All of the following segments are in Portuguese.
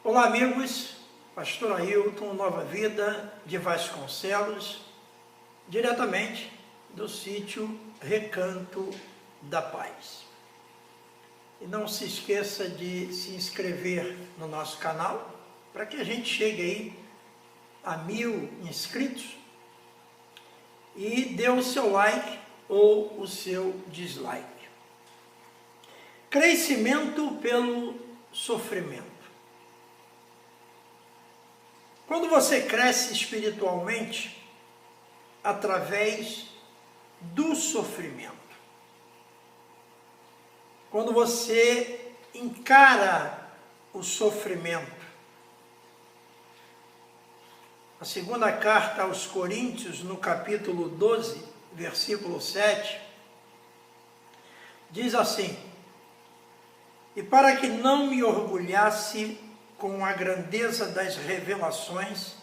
Olá amigos, Pastor Ailton, Nova Vida de Vasconcelos, diretamente do sítio Recanto da Paz. E não se esqueça de se inscrever no nosso canal, para que a gente chegue aí a 1000 inscritos, e dê o seu like ou o seu dislike. Crescimento pelo sofrimento. Quando você cresce espiritualmente, através do sofrimento, quando você encara o sofrimento, a segunda carta aos Coríntios, no capítulo 12, versículo 7, diz assim: e para que não me orgulhasse com a grandeza das revelações,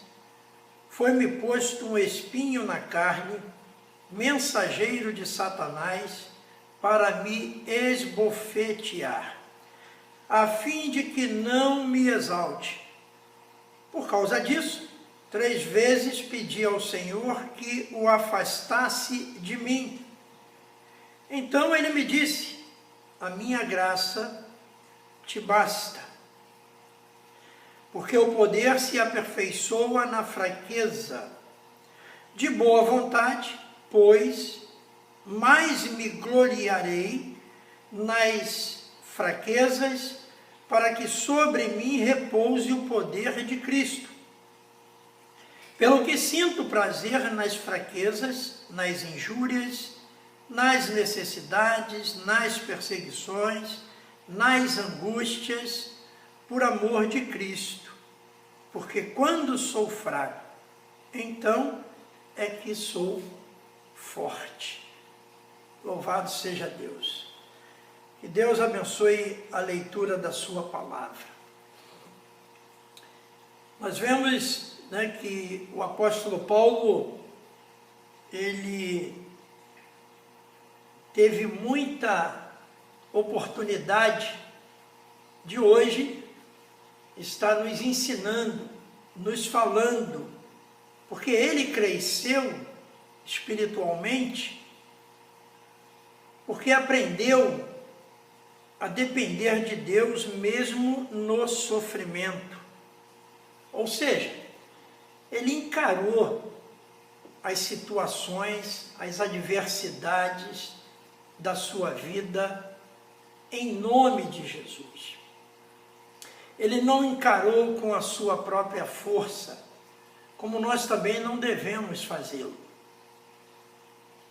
foi-me posto um espinho na carne, mensageiro de Satanás, para me esbofetear, a fim de que não me exalte. Por causa disso, 3 vezes pedi ao Senhor que o afastasse de mim. Então ele me disse: a minha graça te basta, porque o poder se aperfeiçoa na fraqueza. De boa vontade, pois, mais me gloriarei nas fraquezas, para que sobre mim repouse o poder de Cristo. Pelo que sinto prazer nas fraquezas, nas injúrias, nas necessidades, nas perseguições, nas angústias, por amor de Cristo. Porque quando sou fraco, então é que sou forte. Louvado seja Deus. Que Deus abençoe a leitura da sua palavra. Nós vemos, que o apóstolo Paulo, ele teve muita oportunidade de hoje estar nos ensinando, nos falando, porque ele cresceu espiritualmente, porque aprendeu a depender de Deus mesmo no sofrimento. Ou seja, ele encarou as situações, as adversidades da sua vida em nome de Jesus. Ele não encarou com a sua própria força, como nós também não devemos fazê-lo.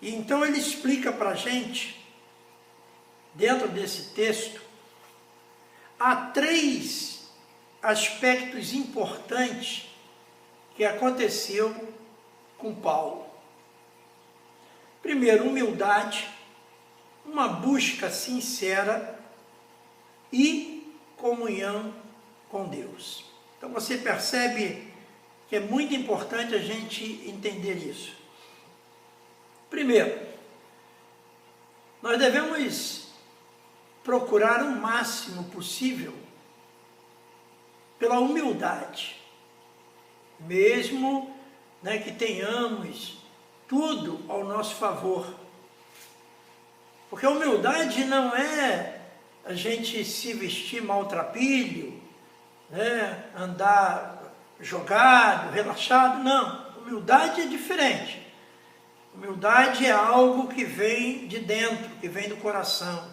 E então ele explica para a gente, dentro desse texto, há 3 aspectos importantes que aconteceu com Paulo. Primeiro, humildade, uma busca sincera e comunhão com Deus. Então você percebe que é muito importante a gente entender isso. Primeiro, nós devemos procurar o máximo possível pela humildade, mesmo que tenhamos tudo ao nosso favor. Porque a humildade não é a gente se vestir maltrapilho, andar jogado, relaxado. Não, humildade é diferente. Humildade é algo que vem de dentro, que vem do coração.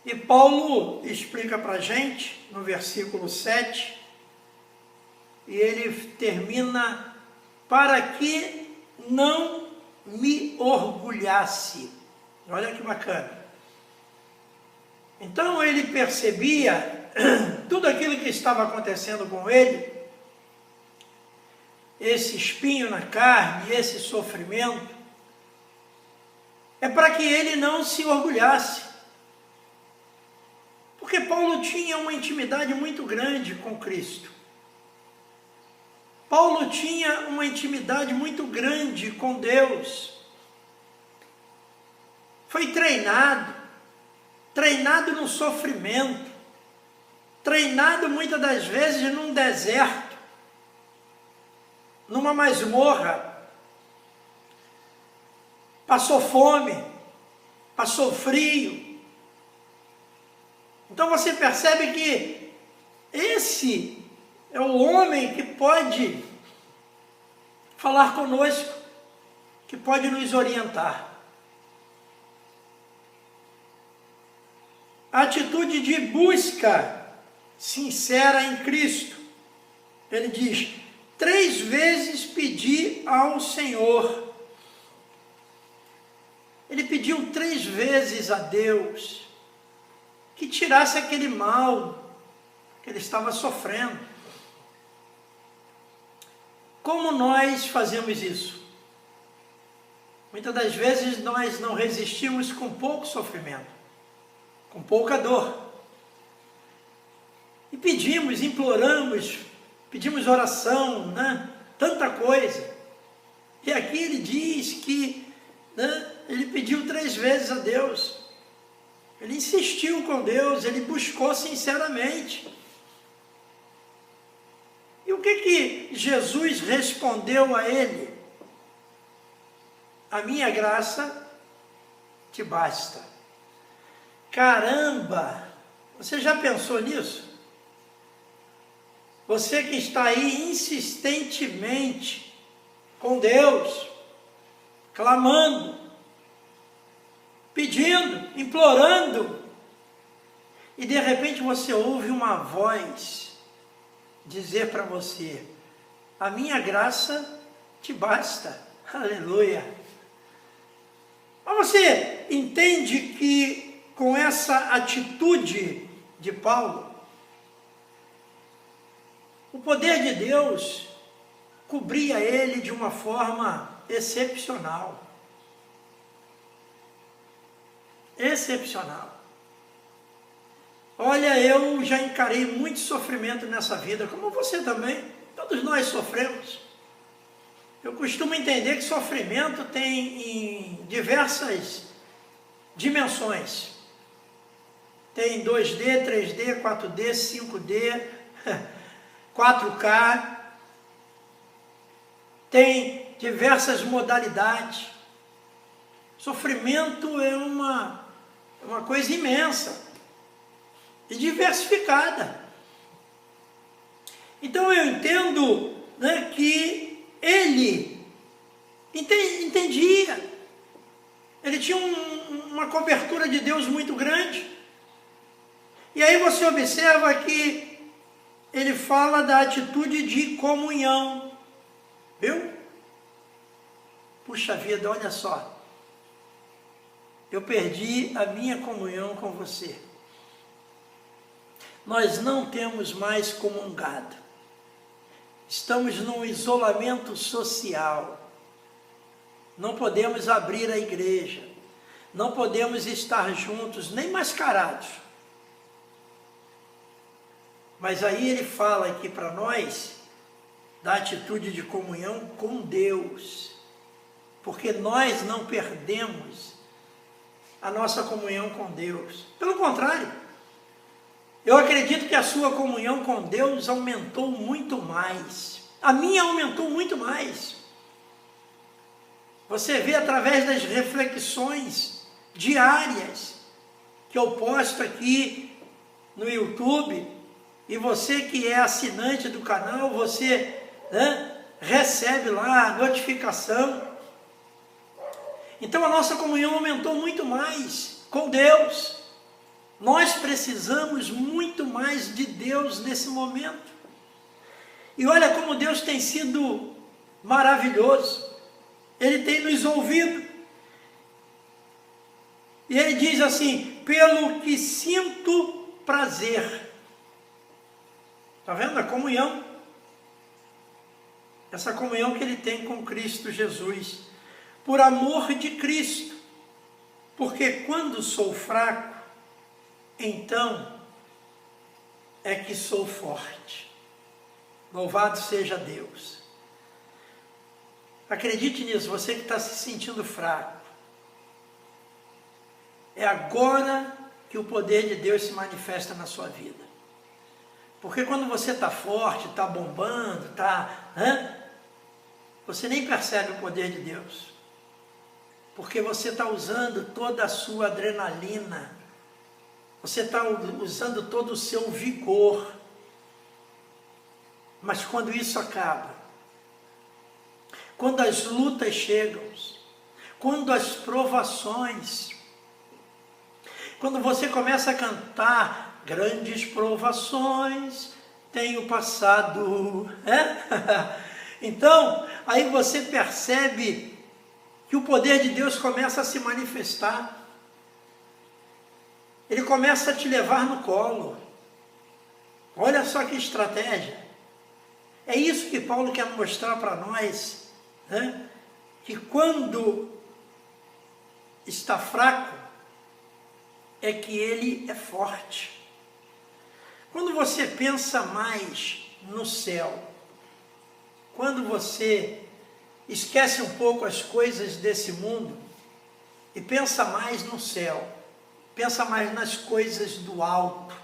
E Paulo explica para a gente, no versículo 7, e ele termina: para que não me orgulhasse. Olha que bacana. Então ele percebia tudo aquilo que estava acontecendo com ele, esse espinho na carne, esse sofrimento, é para que ele não se orgulhasse. Porque Paulo tinha uma intimidade muito grande com Cristo. Paulo tinha uma intimidade muito grande com Deus. Foi treinado no sofrimento, treinado muitas das vezes num deserto, numa masmorra, passou fome, passou frio. Então você percebe que esse é o homem que pode falar conosco, que pode nos orientar. A atitude de busca sincera em Cristo. Ele diz: 3 vezes pedi ao Senhor. Ele pediu 3 vezes a Deus que tirasse aquele mal que ele estava sofrendo. Como nós fazemos isso? Muitas das vezes nós não resistimos com pouco sofrimento, com pouca dor. E pedimos, imploramos, pedimos oração, né? Tanta coisa. E aqui ele diz que, né, ele pediu 3 vezes a Deus. Ele insistiu com Deus, ele buscou sinceramente. E o que Jesus respondeu a ele? A minha graça te basta. Caramba! Você já pensou nisso? Você que está aí insistentemente com Deus, clamando, pedindo, implorando, e de repente você ouve uma voz dizer para você: a minha graça te basta. Aleluia! Mas você entende que com essa atitude de Paulo, o poder de Deus cobria ele de uma forma excepcional. Excepcional. Olha, eu já encarei muito sofrimento nessa vida, como você também. Todos nós sofremos. Eu costumo entender que sofrimento tem em diversas dimensões. Tem 2D, 3D, 4D, 5D, 4K. Tem diversas modalidades. Sofrimento é uma coisa imensa e diversificada. Então eu entendo, né, que ele entendia, ele tinha uma cobertura de Deus muito grande. E aí você observa que ele fala da atitude de comunhão, viu? Puxa vida, olha só. Eu perdi a minha comunhão com você. Nós não temos mais comungado. Estamos num isolamento social. Não podemos abrir a igreja. Não podemos estar juntos, nem mascarados. Mas aí ele fala aqui para nós da atitude de comunhão com Deus. Porque nós não perdemos a nossa comunhão com Deus. Pelo contrário, eu acredito que a sua comunhão com Deus aumentou muito mais. A minha aumentou muito mais. Você vê através das reflexões diárias que eu posto aqui no YouTube, e você que é assinante do canal, você, né, recebe lá a notificação. Então a nossa comunhão aumentou muito mais com Deus. Nós precisamos muito mais de Deus nesse momento. E olha como Deus tem sido maravilhoso. Ele tem nos ouvido. E ele diz assim: pelo que sinto prazer. Está vendo a comunhão? Essa comunhão que ele tem com Cristo Jesus. Por amor de Cristo. Porque quando sou fraco, então é que sou forte. Louvado seja Deus. Acredite nisso, você que está se sentindo fraco. É agora que o poder de Deus se manifesta na sua vida. Porque quando você está forte, está bombando, você nem percebe o poder de Deus. Porque você está usando toda a sua adrenalina, você está usando todo o seu vigor. Mas quando isso acaba, quando as lutas chegam, quando as provações, quando você começa a cantar, grandes provações tenho passado, então, aí você percebe que o poder de Deus começa a se manifestar. Ele começa a te levar no colo. Olha só que estratégia. É isso que Paulo quer mostrar para nós, que quando está fraco, é que ele é forte. Quando você pensa mais no céu, quando você esquece um pouco as coisas desse mundo e pensa mais no céu, pensa mais nas coisas do alto,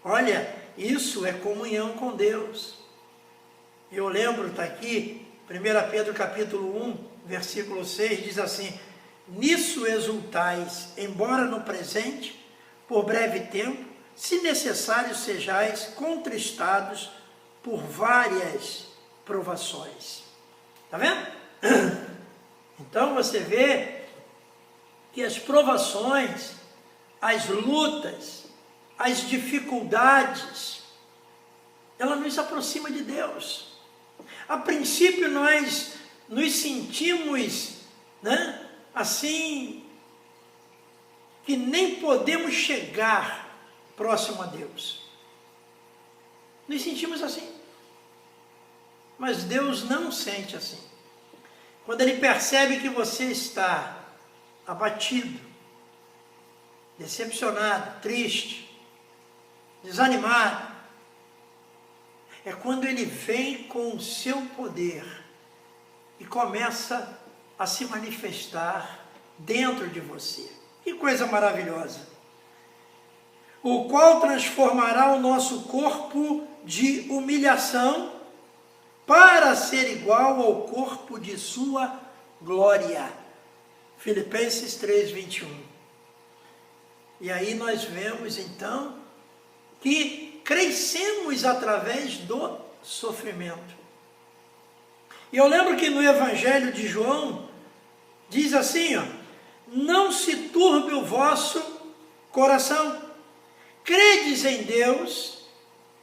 olha, isso é comunhão com Deus. Eu lembro, está aqui, 1 Pedro capítulo 1, versículo 6, diz assim: nisso exultais, embora no presente, por breve tempo, se necessário sejais contristados por várias provações. Está vendo? Então você vê que as provações, as lutas, as dificuldades, ela nos aproxima de Deus. A princípio nós nos sentimos, assim, que nem podemos chegar próximo a Deus. Nos sentimos assim. Mas Deus não sente assim. Quando Ele percebe que você está abatido, decepcionado, triste, desanimado, é quando Ele vem com o seu poder e começa a se manifestar dentro de você. Que coisa maravilhosa! O qual transformará o nosso corpo de humilhação para ser igual ao corpo de sua glória. Filipenses 3, 21. E aí nós vemos então que crescemos através do sofrimento. E eu lembro que no Evangelho de João, diz assim, não se turbe o vosso coração, credes em Deus,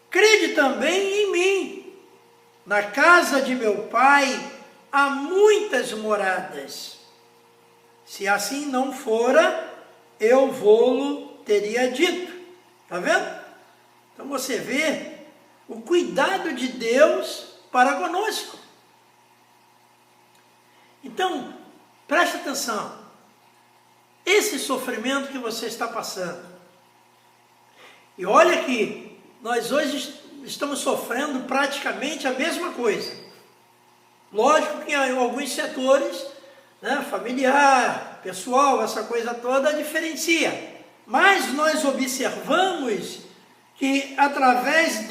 crede também em mim. Na casa de meu Pai há muitas moradas. Se assim não fora, eu vou-lo teria dito. Está vendo? Então você vê o cuidado de Deus para conosco. Então, preste atenção. Esse sofrimento que você está passando, e olha que nós hoje estamos sofrendo praticamente a mesma coisa. Lógico que em alguns setores, familiar, pessoal, essa coisa toda diferencia. Mas nós observamos que através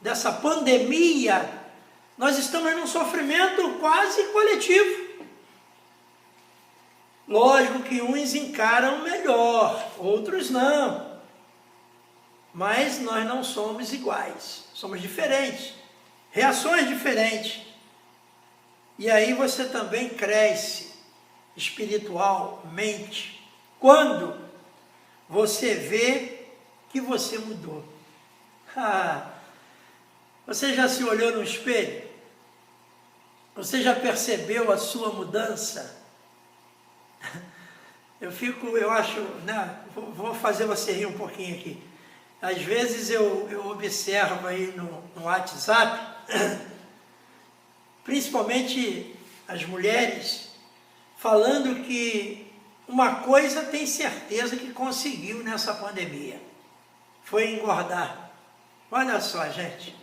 dessa pandemia, nós estamos num sofrimento quase coletivo. Lógico que uns encaram melhor, outros não. Mas nós não somos iguais, somos diferentes, reações diferentes. E aí você também cresce espiritualmente, quando você vê que você mudou. Você já se olhou no espelho? Você já percebeu a sua mudança? Eu acho, vou fazer você rir um pouquinho aqui. Às vezes eu observo aí no WhatsApp, principalmente as mulheres, falando que uma coisa tem certeza que conseguiu nessa pandemia, foi engordar. Olha só, gente.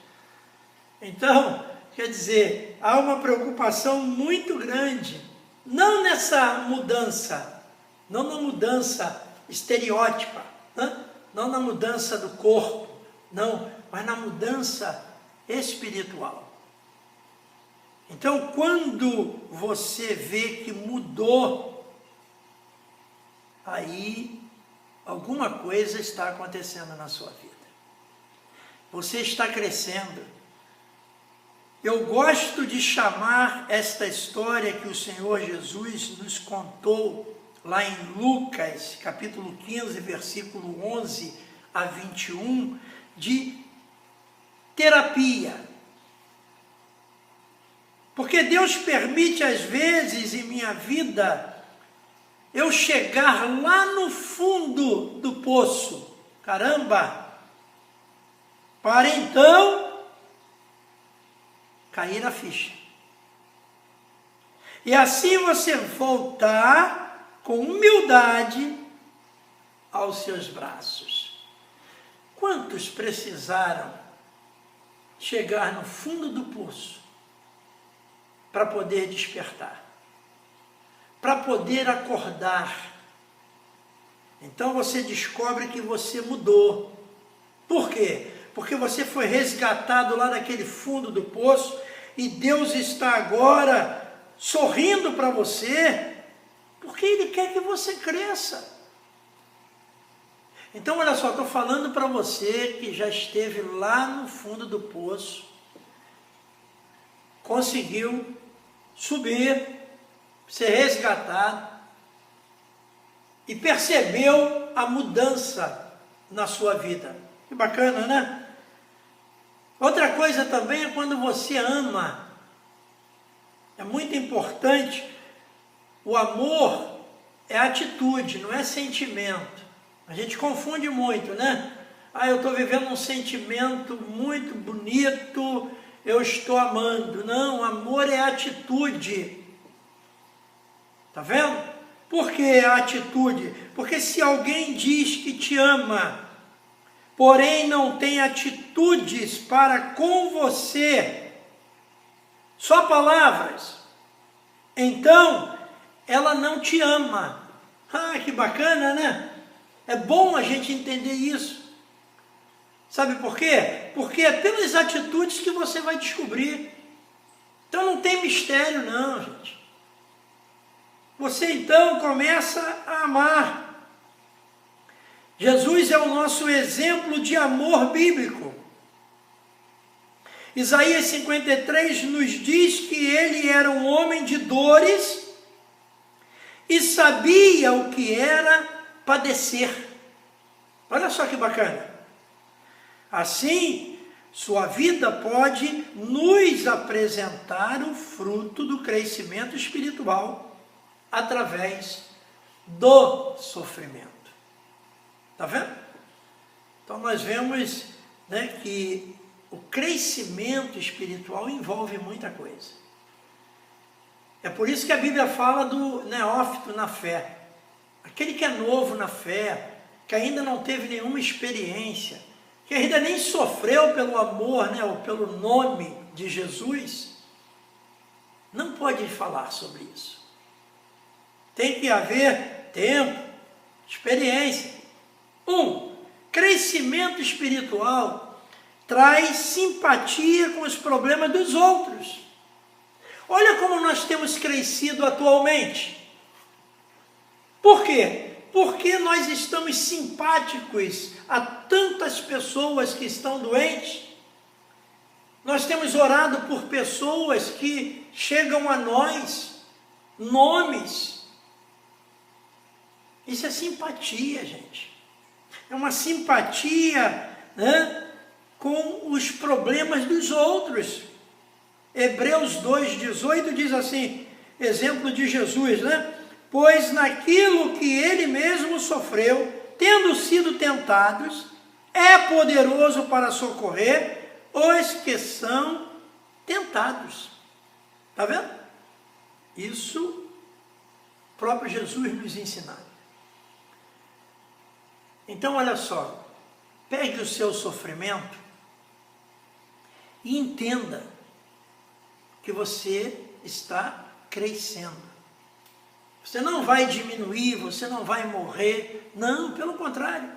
Então, quer dizer, há uma preocupação muito grande, não nessa mudança, não na mudança estereótipa, não na mudança do corpo, não, mas na mudança espiritual. Então, quando você vê que mudou, aí alguma coisa está acontecendo na sua vida. Você está crescendo. Eu gosto de chamar esta história que o Senhor Jesus nos contou lá em Lucas, capítulo 15, versículo 11 a 21, de terapia. Porque Deus permite, às vezes, em minha vida, eu chegar lá no fundo do poço. Caramba! Para então cair a ficha. E assim você voltar com humildade aos seus braços. Quantos precisaram chegar no fundo do poço para poder despertar, para poder acordar? Então você descobre que você mudou. Por quê? Porque você foi resgatado lá naquele fundo do poço e Deus está agora sorrindo para você, porque Ele quer que você cresça. Então, olha só, estou falando para você que já esteve lá no fundo do poço, conseguiu subir, ser resgatado e percebeu a mudança na sua vida. Que bacana, né? Outra coisa também é quando você ama. É muito importante. O amor é atitude, não é sentimento. A gente confunde muito, né? Ah, eu estou vivendo um sentimento muito bonito, eu estou amando. Não, amor é atitude. Tá vendo? Por que a atitude? Porque se alguém diz que te ama, porém não tem atitudes para com você, só palavras, então ela não te ama. Ah, que bacana, né? É bom a gente entender isso. Sabe por quê? Porque é pelas atitudes que você vai descobrir. Então não tem mistério não, gente. Você então começa a amar. Jesus é o nosso exemplo de amor bíblico. Isaías 53 nos diz que ele era um homem de dores e sabia o que era padecer. Olha só que bacana. Assim, sua vida pode nos apresentar o fruto do crescimento espiritual através do sofrimento. Está vendo? Então nós vemos, né, que o crescimento espiritual envolve muita coisa. É por isso que a Bíblia fala do neófito na fé. Aquele que é novo na fé, que ainda não teve nenhuma experiência, que ainda nem sofreu pelo amor, né, ou pelo nome de Jesus, não pode falar sobre isso. Tem que haver tempo, experiência. Crescimento espiritual traz simpatia com os problemas dos outros. Olha como nós temos crescido atualmente. Por quê? Porque nós estamos simpáticos a tantas pessoas que estão doentes. Nós temos orado por pessoas que chegam a nós, nomes. Isso é simpatia, gente. É uma simpatia, né, com os problemas dos outros. Hebreus 2,18 diz assim, exemplo de Jesus, né? Pois naquilo que ele mesmo sofreu, tendo sido tentados, é poderoso para socorrer os que são tentados. Está vendo? Isso o próprio Jesus nos ensinou. Então, olha só, pegue o seu sofrimento e entenda que você está crescendo. Você não vai diminuir, você não vai morrer. Não, pelo contrário.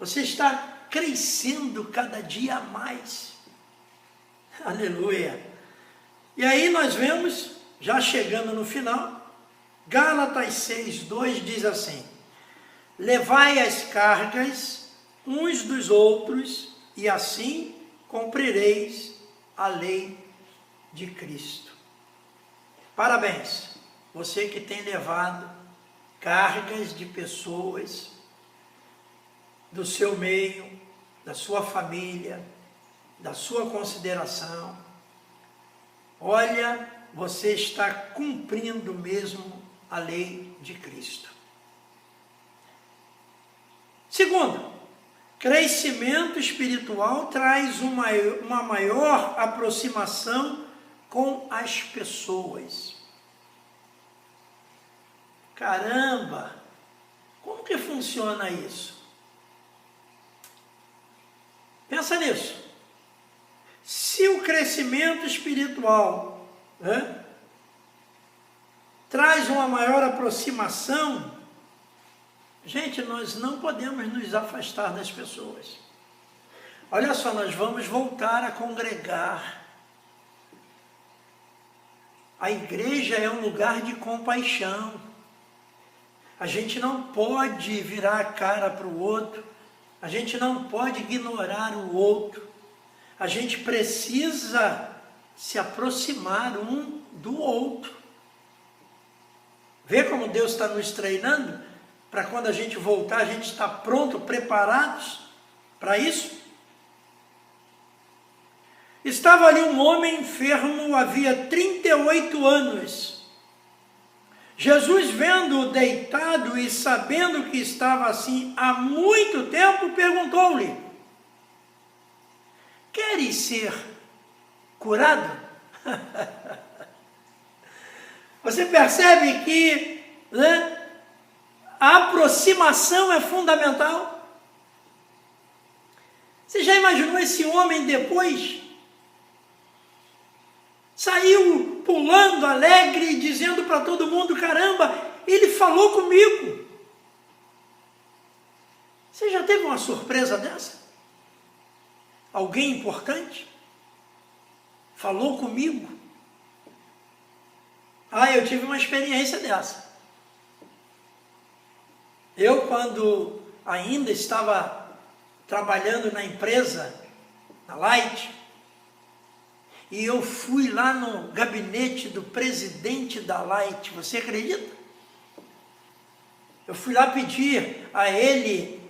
Você está crescendo cada dia mais. Aleluia. E aí nós vemos, já chegando no final, Gálatas 6:2 diz assim: levai as cargas uns dos outros, e assim cumprireis a lei de Cristo. Parabéns, você que tem levado cargas de pessoas do seu meio, da sua família, da sua consideração. Olha, você está cumprindo mesmo a lei de Cristo. Segundo, crescimento espiritual traz uma maior aproximação com as pessoas. Caramba, como que funciona isso? Pensa nisso. Se o crescimento espiritual traz uma maior aproximação, gente, nós não podemos nos afastar das pessoas. Olha só, nós vamos voltar a congregar. A igreja é um lugar de compaixão. A gente não pode virar a cara para o outro. A gente não pode ignorar o outro. A gente precisa se aproximar um do outro. Vê como Deus está nos treinando? Para quando a gente voltar, a gente está pronto, preparados para isso? Estava ali um homem enfermo, havia 38 anos. Jesus, vendo-o deitado e sabendo que estava assim há muito tempo, perguntou-lhe: queres ser curado? Você percebe que a aproximação é fundamental? Você já imaginou esse homem depois? Saiu pulando, alegre, dizendo para todo mundo: caramba, ele falou comigo. Você já teve uma surpresa dessa? Alguém importante falou comigo? Eu tive uma experiência dessa. Eu, quando ainda estava trabalhando na empresa, na Light, e eu fui lá no gabinete do presidente da Light, você acredita? Eu fui lá pedir a ele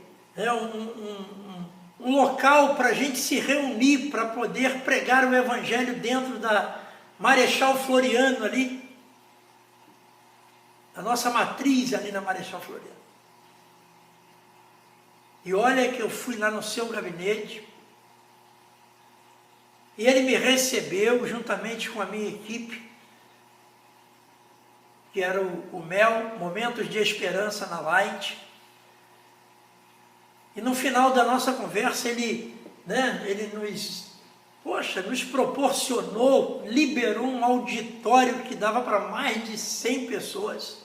um local para a gente se reunir, para poder pregar o evangelho dentro da Marechal Floriano ali, a nossa matriz ali na Marechal Floriano. E olha que eu fui lá no seu gabinete, e ele me recebeu juntamente com a minha equipe, que era o MEL, Momentos de Esperança na Light. E no final da nossa conversa, ele nos proporcionou, liberou um auditório que dava para mais de 100 pessoas,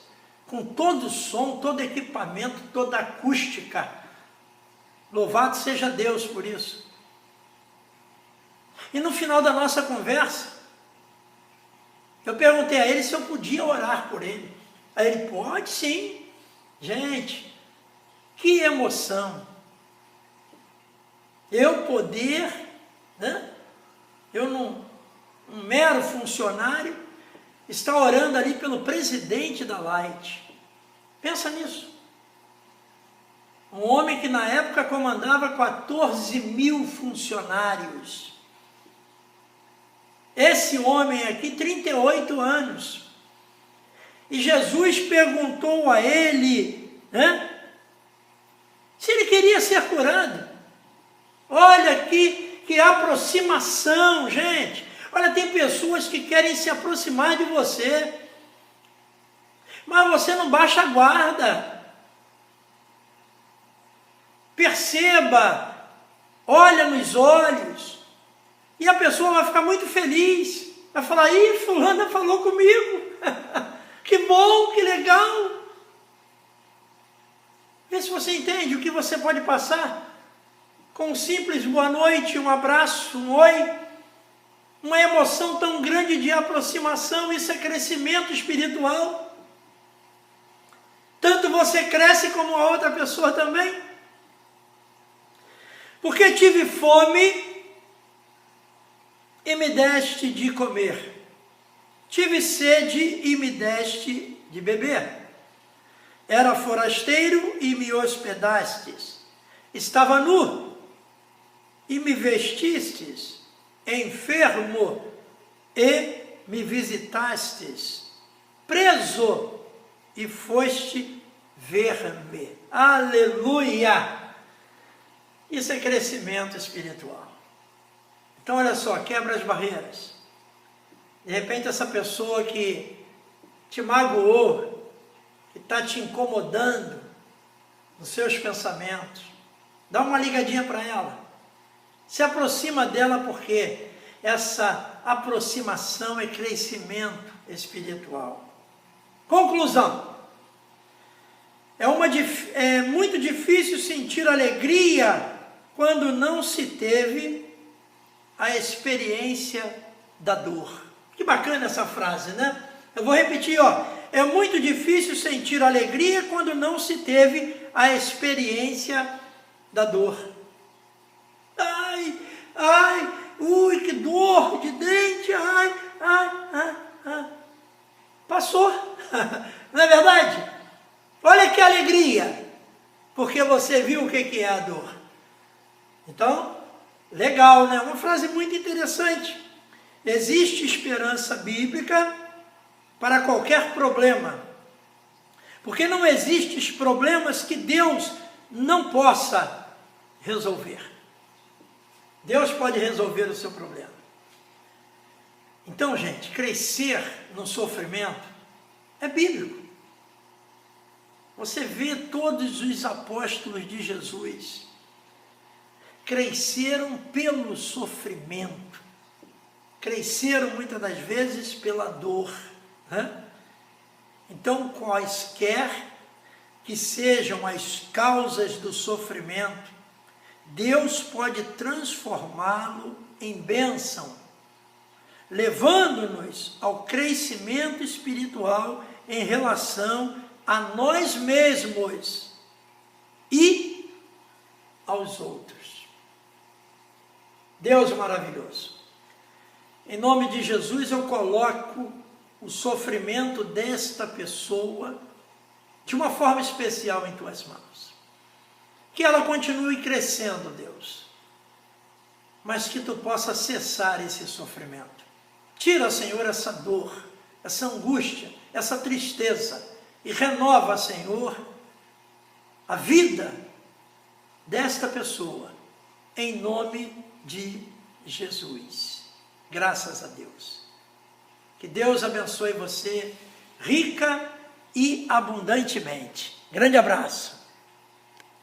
com todo o som, todo o equipamento, toda a acústica. Louvado seja Deus por isso. E no final da nossa conversa, eu perguntei a ele se eu podia orar por ele. Aí ele: pode sim. Gente, que emoção. Eu poder, um mero funcionário, estar orando ali pelo presidente da Light. Pensa nisso. Um homem que na época comandava 14 mil funcionários. Esse homem aqui, 38 anos. E Jesus perguntou a ele, se ele queria ser curado. Olha que aproximação, gente. Olha, tem pessoas que querem se aproximar de você, mas você não baixa a guarda. Perceba, olha nos olhos, e a pessoa vai ficar muito feliz. Vai falar: ih, fulana falou comigo. Que bom, que legal. Vê se você entende o que você pode passar com um simples boa noite, um abraço, um oi, uma emoção tão grande de aproximação, isso é crescimento espiritual. Tanto você cresce como a outra pessoa também. Porque tive fome e me deste de comer. Tive sede e me deste de beber. Era forasteiro e me hospedastes. Estava nu e me vestistes. Enfermo e me visitastes. Preso e foste ver-me. Aleluia! Isso é crescimento espiritual. Então olha só, quebra as barreiras. De repente essa pessoa que te magoou, que está te incomodando nos seus pensamentos, dá uma ligadinha para ela. Se aproxima dela, porque essa aproximação é crescimento espiritual. Conclusão. É muito difícil sentir alegria quando não se teve a experiência da dor. Que bacana essa frase, né? Eu vou repetir, ó. É muito difícil sentir alegria quando não se teve a experiência da dor. Ai, ai, ui, que dor de dente, ai. Passou, não é verdade? Olha que alegria, porque você viu o que é a dor. Então, legal, né? Uma frase muito interessante. Existe esperança bíblica para qualquer problema, porque não existem problemas que Deus não possa resolver. Deus pode resolver o seu problema. Então, gente, crescer no sofrimento é bíblico. Você vê todos os apóstolos de Jesus cresceram pelo sofrimento, cresceram muitas das vezes pela dor, né? Então, quaisquer que sejam as causas do sofrimento, Deus pode transformá-lo em bênção, levando-nos ao crescimento espiritual em relação a nós mesmos e aos outros. Deus maravilhoso. Em nome de Jesus eu coloco o sofrimento desta pessoa de uma forma especial em tuas mãos. Que ela continue crescendo, Deus, mas que tu possa cessar esse sofrimento. Tira, Senhor, essa dor, essa angústia, essa tristeza, e renova, Senhor, a vida desta pessoa, em nome de Jesus. Graças a Deus. Que Deus abençoe você rica e abundantemente. Grande abraço.